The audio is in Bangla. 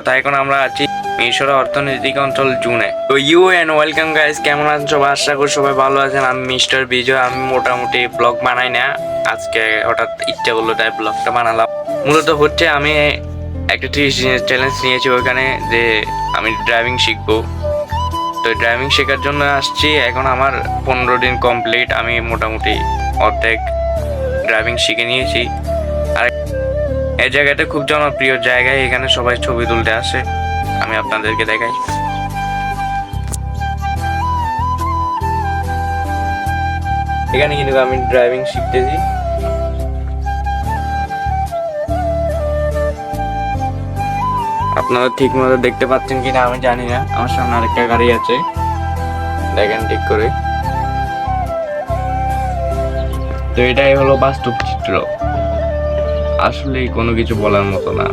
কথা। এখন আমরা আছি মিশর অর্থনৈতিক অঞ্চল জুনে। তো ইউ এন্ড ওয়েলকাম গাইস, কেমন আছেন সবাই? আশা করি সবাই ভালো আছেন। আমি মিস্টার বিজয়। আমি মোটামুটি ব্লগ বানাই না, আজকে হঠাৎ ইচ্ছা করলো তাই ব্লগটা বানালাম। মূলত হচ্ছে আমি একটা 30 দিনের চ্যালেঞ্জ নিয়েছি ওইখানে, যে আমি ড্রাইভিং শিখবো। তো ড্রাইভিং শেখার জন্য আসছি। এখন আমার 15 দিন কমপ্লিট। আমি মোটামুটি অর্ধেক ড্রাইভিং শিখে নিয়েছি। আর এই জায়গাটা খুব জনপ্রিয় জায়গায়, এখানে সবাই ছবি তুলতে আসে। আমি আপনাদেরকে দেখাই। এখানে কিন্তু আমি ড্রাইভিং শিখতেছি। আপনারা ঠিক মতো দেখতে পাচ্ছেন কিনা আমি জানি না। আমার সামনে আরেকটা গাড়ি আছে, দেখেন ঠিক করে। তো এটাই হলো বাস্তব চিত্র, আসলে কোনো কিছু বলার মতো না।